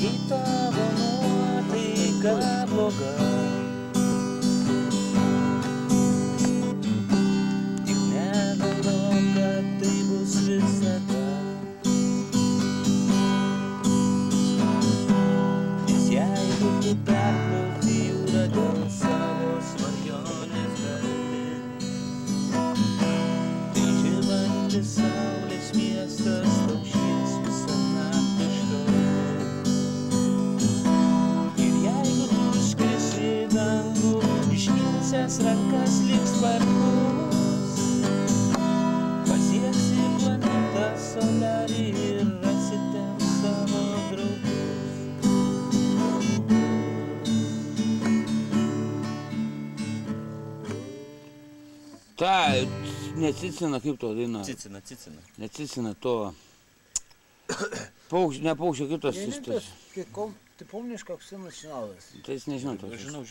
Jei tavo nuotaika bloga, tik negalvok, kad tai bus visada. Nes jeigu tu perplauki jūrą dėl savo svajonės gali, tai žibantis saulės miestas tau švies visą naktį iš toli. Ir jeigu tu skrisi į dangų, ištiesęs rankas lyg sparnus, pasieksi planetą Solarį ir rasi ten savo draugus. Ta, necicina kaip to daina. Cicina. Necicina to. Ne paukščio kitos sistos. Ты помнишь, как все начиналось? Tai jis nežinau to. Žinau.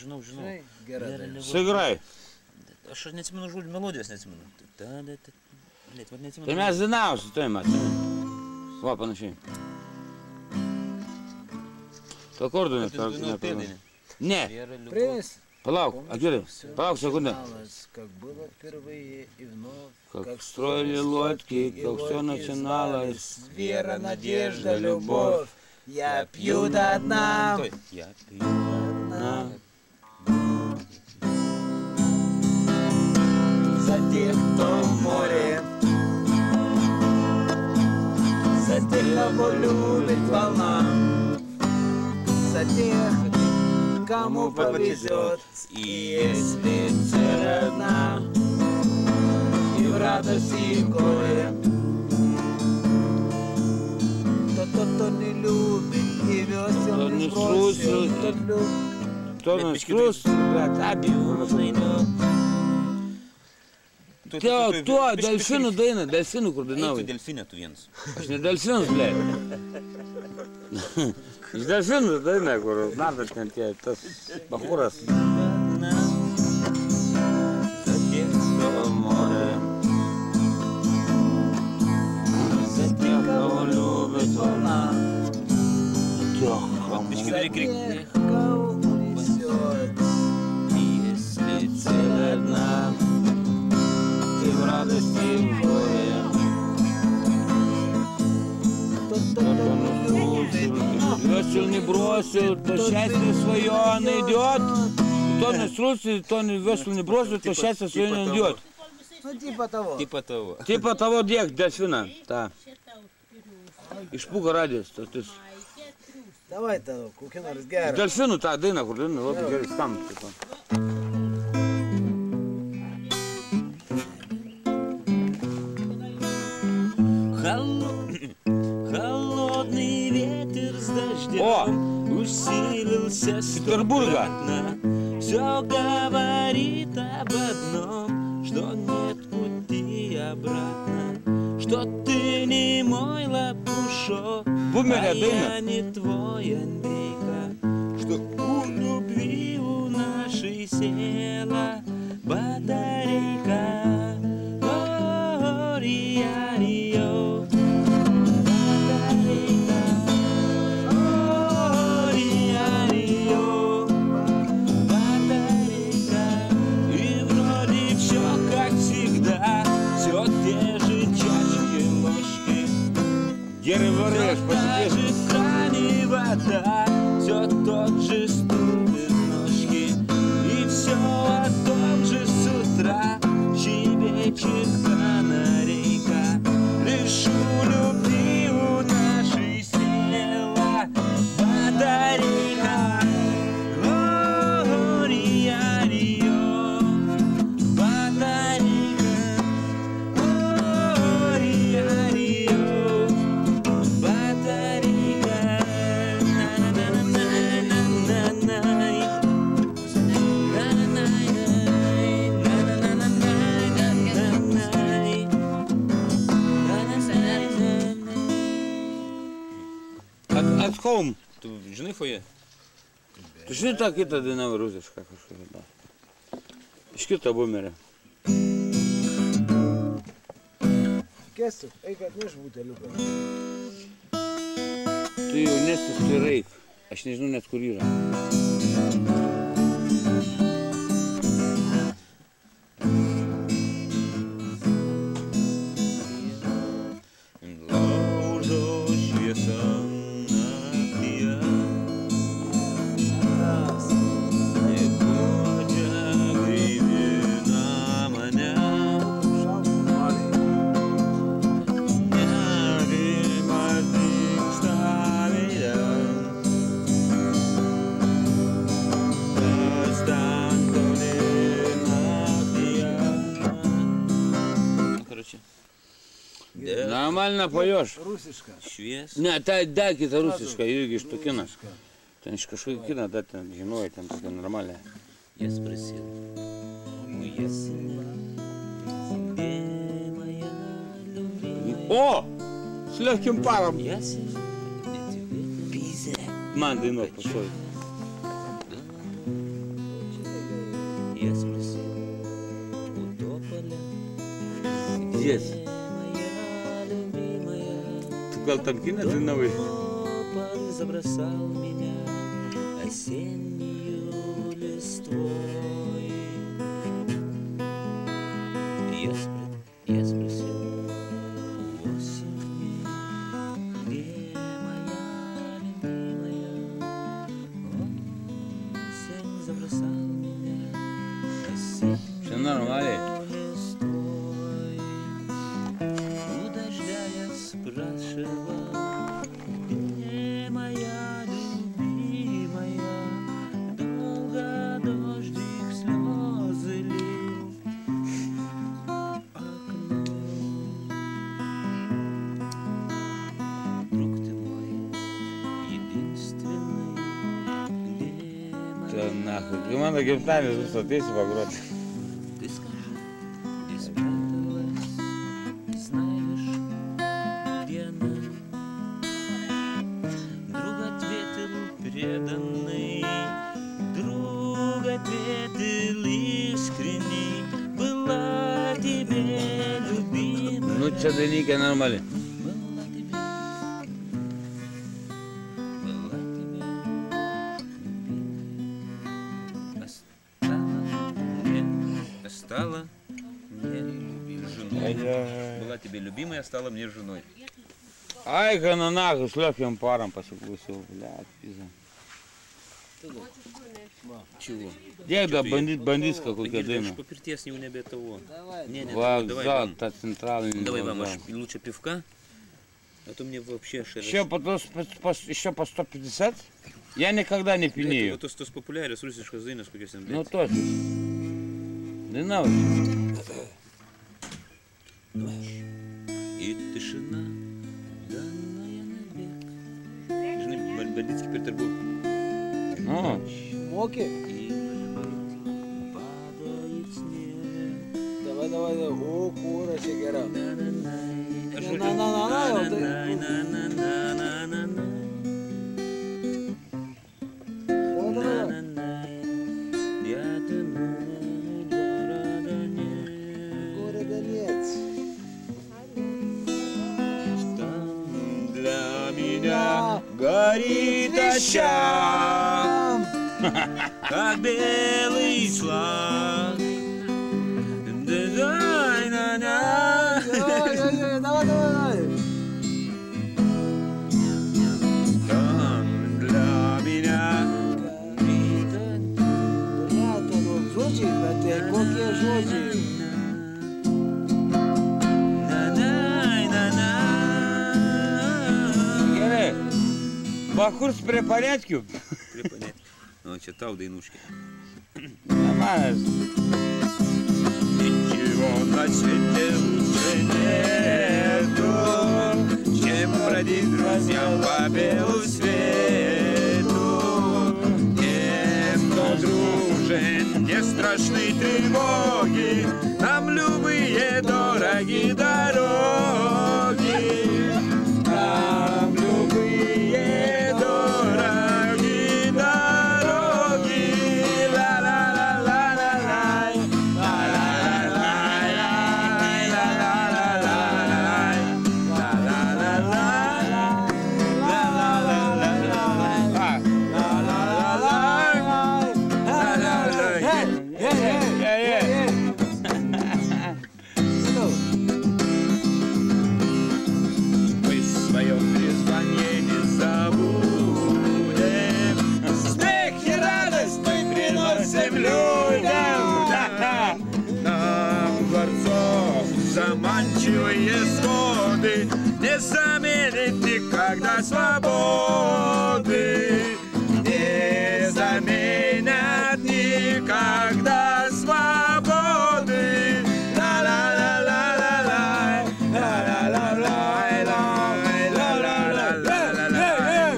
Gerai. Sigrai. Aš neatsimenu žodžių, melodijos neatsimenu. Tai mes dainavom su tavim, atsimenu. Va, panašiai. To akordų nepamenu. Ne, Прелесть. palauk, gerai. Palauk sekundę. Как было впервые и вновь. Как строили лодки, как все начиналось. Вера, надежда, любовь. Я пью до дна. Я пью. За тех, кто в море. За тех, кого любит волна. За тех, кому повезет. И если цель одна, и в радости, и в горе, то тот, кто не любит, и весел не сбросил, тот любит. Кто нас струс, блядь, абью. Tuo delfinų daina, delfinų kur dainavai. Eik tu delfinė tu vienas. Aš ne delfinus, blėt. Iš delfinų daina, kur nardas ten tie, tas bachūras. За тех, кто в море. За тех, кого любит волна. Biškį daryk За reik. тех, кого унесет. Если цель одна, И в радости, и в горе. Тот, кто не любит, Весел не бросил, то счастье свое найдет. Кто не струсит, то не весел не бросит, то счастье свое найдет. ну типа того. Типа того. Типа того дек, дельфина. Та. Išpūga radijas. Давай-то, kokį nors gerą. Delfinų tą dainą, kur daina, labai gerai skamba. Холодный ветер с дождем. О! Усилился Петербурга. Все говорит об одном, что нет пути обратно, что ты не мой лопушок, Бумеря а дыма. я не твой Андрейка, что у любви у нашей села батарейка. О, рио, батарейка. О, рио, батарейка. И вроде все как всегда, все те же чашки, ложки. Геры-варыш, Та же в кране вода, все тот же стул и ножки. И все о том же с утра щебечет канарейка. Лишь у любви у нашей села батарейка. О, рио, батарейка. О, рио. Батарейка, на-на-на-на-на-на-на-на-на. At home. Tu žinai foje? Tu žinai tą kitą dainą rusišką kažkokią. Da. Iš kito bumerio. Kęstu, eik atneš buteliuką. tu jaunesnis, tu ir eik. Aš nežinau net kur yra. Laužo šviesa naktyje. Neguodžia gaivina mane. Nerimas dingsta veide. Kas ten toli naktyje. Короче. Нормально поешь. Rusiška. Švies. Ne, tai kita rusiška, irgi iš to kino. Ten iš kažkokio kino, dar ten žinojai, ten tokia normaliai. Я спросил, моя сила, тебе моя любимая. O! С легким паром. Я сижу, для тебя пизя. Man dainuot pašoj. Я спросил, у тополя, Здесь. моя любимая. Tu gal tam kino dainavai? Тополь забросал меня осеннею листвой. Я спросил у осени, где моя любимая? Осень забросал меня Все нормально. листвой. У дождя я спрашивал, где моя любимая? Долго дождик слезы лил окном. Друг ты мой, единственный, где Ta моя? nahui. Kai mano gimtadienis bus, ateisi pagroti. Ты скажи, где спряталась, знаешь, где она? Друг ответил преданный, друг ответил искренний, была тебе любимая. Nu, čia dalykai normaliai. Была тебе, была тебе любимая. Стала мне женой. Была тебе любимая, стала мне женой. Ai, ką na nahui, с легким паром pasiklausiau. Blet, pizza. Чего? Dėk da bandyską kokią По dainą. пиртес не небе того. Давай. Не, давай, Vokzal, вам. ta centralinė. Давай вам vokzal. аж лучше пивка. А то мне вообще Еще еще по 150? Я никогда не пьянею. Вот то популярис русишка зайна, сколько я Ну точно. Динавыч. И тишина, данная навек. Жны бандитский Петербург. Ну, Моки? И падает снег. Давай, давай, давай. О, курочек, гера. А что На-на-на-на, вот на-на-на-на-на-на-на. О, давай. Горе Донец. Для меня горит очаг, как белый флаг. Да-да-на-на. Ой-ой-ой, давай, давай, давай. Там для меня горит Понятно, ну, жодži, bet kokie žodžiai. gerai. Bakurs prie paretkių. Ну, čia tau dainuškė. Nemanas. Ничего на свете лучше нету, чем бродить друзьям по белу свету. Тем, кто дружен, не страшны тревоги, нам любые дороги дороги. Нам любые дороги дороги. Ла-ла-ла-ла-ла-лай, ла-ла-ла-лай, ла-ла-ла-ла-лай, ла-ла-ла-лай, ла-ла-ла-лай. свободы не заменят никогда свободы. Ла-ла-ла-ла-ла-лай, ла-ла-ла-лай, лай, ла-ла-ла-ла-ла-лай,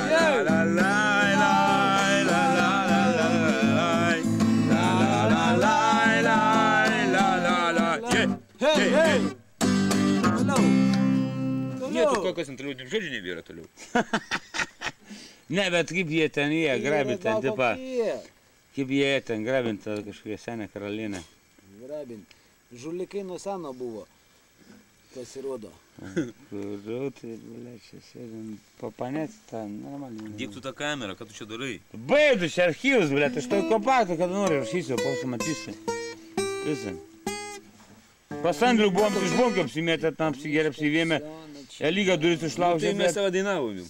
ла-ла-лай, лай, ла-ла-ла-ла-лай, ла-ла-ла-лай, лай, ла-ла-ла. Ей! Ne, tu kokios ant toliau žodžių nebėra toliau. Ne, bet kaip jie ten jie grabinti, ten tipo, kaip jie ten grabinti kažkokią senę karalienę. Grabinti. Žulikai nuo seno buvo, pasirodo. Kuriau, tai, bля, čia sėdint, papanėti tą normaliai. Dėk tu tą kamerą, ką tu čia darai? Baidu, čia archyvus, bля, tai aš toj kompaktą, kada nori rašysiu, pasimatysiu. Visą. Pas Andrių buvom iš bunkio apsimėtę, tam apsigerė, apsivėmė. Lyga duris išlaužė, Tai mes savo dainavom jau.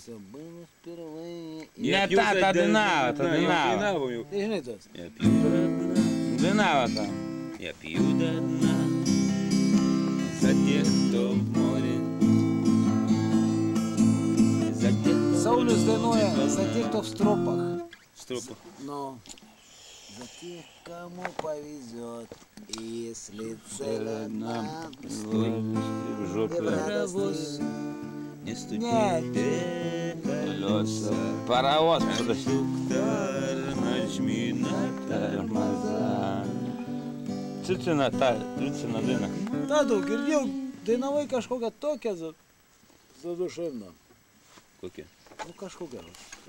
Ne tą dainavo, tą dainavo. Dainavom jau. Tai žinai tos? Dainavo tą. Я пью до дна за тех, кто в море. За тех, кто Saulius dainuoja za tiek to v stropах. Стропа. Ну, за тех, кому повезет, если целая нам Паровоз не стучит колеса. Паровоз подошел. Кондуктор, нажми на Тормоза. Цицина, Цицина daina. Tadu, girdėjau, dainavai kažkokią tokią zadушевną. Kokia? Nu kažkokią,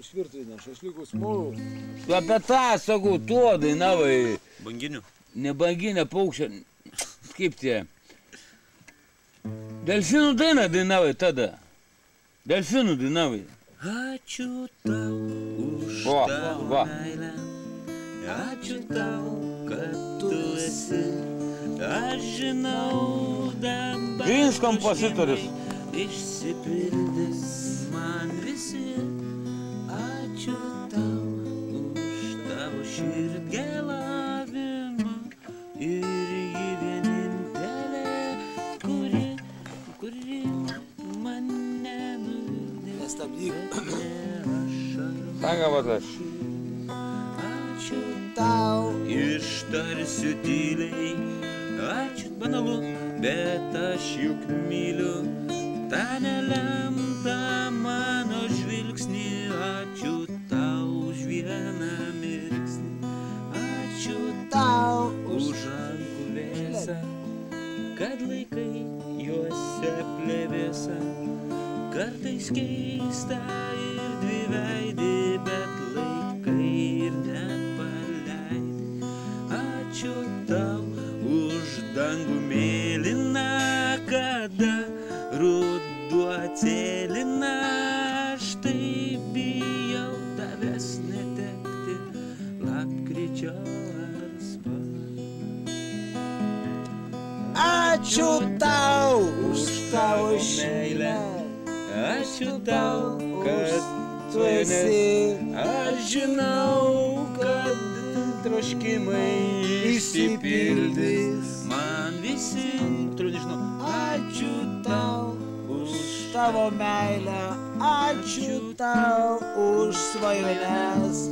švirtrinę, šašlikus mūrų. Apie tą, sakau, tuo dainavai. Banginių? Ne banginė paukščia, kaip tie. Delfinų dainą dainavai tada. Delfinų dainavai. Ačiū tau už Va, tavo va. meilę. Ačiū tau, kad tu esi. Aš žinau, dabar Grinis kompozitorius. išsipildys man visi. Ačiū tau už tavo širdgėlavimą. Ir ji vienintelė, kuri mane Nestabdyk. Saka, vat aš. Ačiū Tau. Ištarsiu tyliai, ačiū banalu, bet aš juk myliu tą nelemtą mano žvilgsnį. Ačiū tau už vieną mirksnį, ačiū Tau. už rankų vėsą, kad laikai juose plevėsa. Kartais keista ir dviveidį, bet laikai ir nepaleidi. Ačiū tau už dangų mėlyną, kada ruduo atsėlina. Aš taip bijau tavęs netekti, lapkričio ar spalio. Ačiū tau už tavo meilę. Ačiū tau, kad tu esi. Aš žinau, kad troškimai išsipildys. Man visi, turiu nežinau. Ačiū tau už Tavo meilę. Ačiū tau už svajones.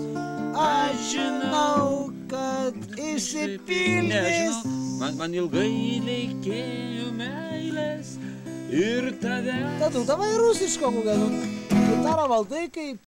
Aš žinau, kad išsipildys. Man ilgai reikėjo meilės ir tave. Tadu, davai rusiško kokią, nu, gitarą valdai kaip